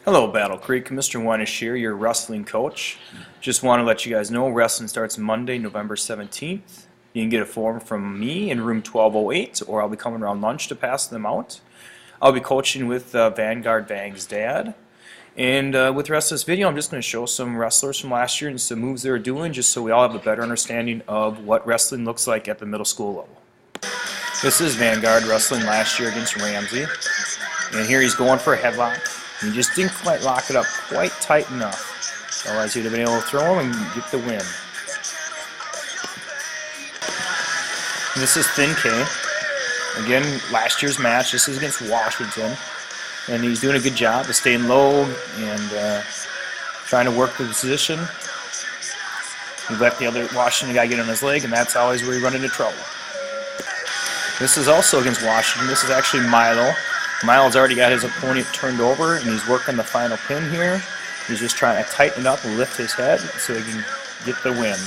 Hello Battle Creek, Mr. Winish here, your wrestling coach. Just want to let you guys know wrestling starts Monday, November 17th. You can get a form from me in room 1208, or I'll be coming around lunch to pass them out. I'll be coaching with Vanguard Vang's dad. And with the rest of this video, I'm just going to show some wrestlers from last year and some moves they were doing, just so we all have a better understanding of what wrestling looks like at the middle school level. This is Vanguard wrestling last year against Ramsey. And here he's going for a headlock. He just didn't quite lock it up quite tight enough. Otherwise he'd have been able to throw him and get the win. And this is Thin K. Again, last year's match. This is against Washington. And he's doing a good job of staying low and trying to work the position. He let the other Washington guy get on his leg, and that's always where you run into trouble. This is also against Washington. This is actually Milo. Milo's already got his opponent turned over, and he's working the final pin here. He's just trying to tighten it up and lift his head so he can get the win.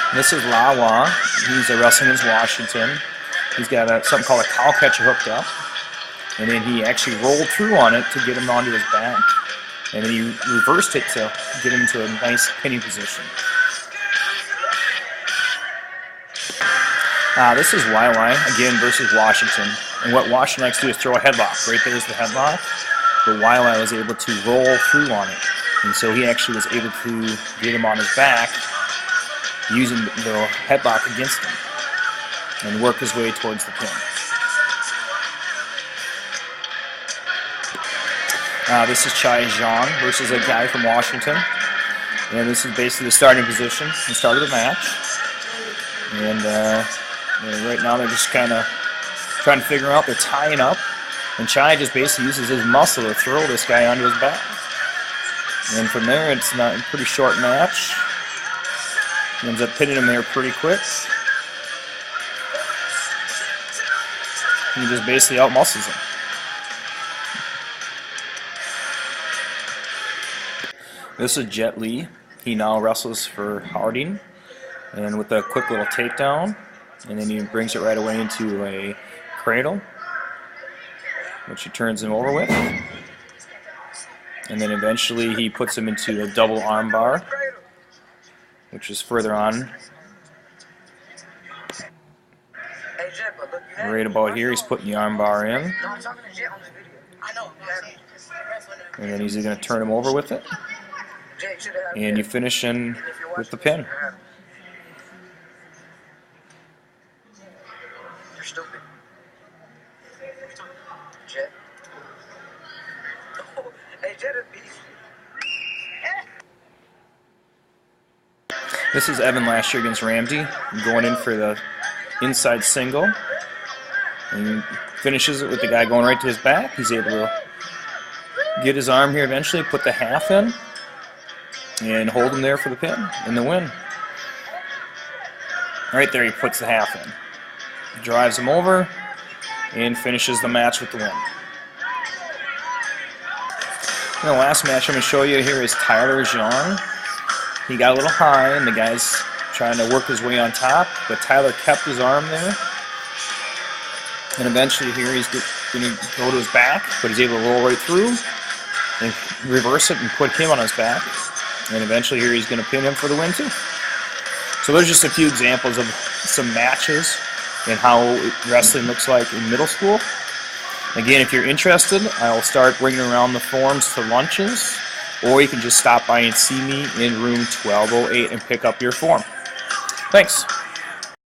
And this is Lawa. He's wrestling against Washington. He's got something called a cow catcher hooked up, and then he actually rolled through on it to get him onto his back, and then he reversed it to get him into a nice pinning position. This is YY, again, versus Washington. And what Washington likes to do is throw a headlock. Right there's the headlock. But YY was able to roll through on it. And so he actually was able to get him on his back using the headlock against him and work his way towards the pin. This is Chai Zhang versus a guy from Washington. And this is basically the starting position, the start of the match. And right now they're just kind of trying to figure out, they're tying up, and Chai just basically uses his muscle to throw this guy onto his back. And from there, it's not a pretty short match. He ends up pinning him there pretty quick. He just basically outmuscles him. This is Jet Li. He now wrestles for Harding, and with a quick little takedown. And then he brings it right away into a cradle, which he turns him over with. And then eventually he puts him into a double arm bar, which is further on. Right about here, he's putting the arm bar in. And then he's going to turn him over with it. And you finish in with the pin. You're stupid. Jet. Oh, hey, Jet is beast. This is Evan last year against Ramsey, going in for the inside single. And he finishes it with the guy going right to his back. He's able to get his arm here eventually, put the half in, and hold him there for the pin and the win. Right there he puts the half in. Drives him over and finishes the match with the win. And the last match I'm going to show you here is Tyler Zhang. He got a little high and the guy's trying to work his way on top, but Tyler kept his arm there. And eventually here he's going to go to his back, but he's able to roll right through and reverse it and put him on his back. And eventually here he's going to pin him for the win too. So there's just a few examples of some matches and how wrestling looks like in middle school. Again, if you're interested, I'll start bringing around the forms to lunches, or you can just stop by and see me in room 1208 and pick up your form. Thanks.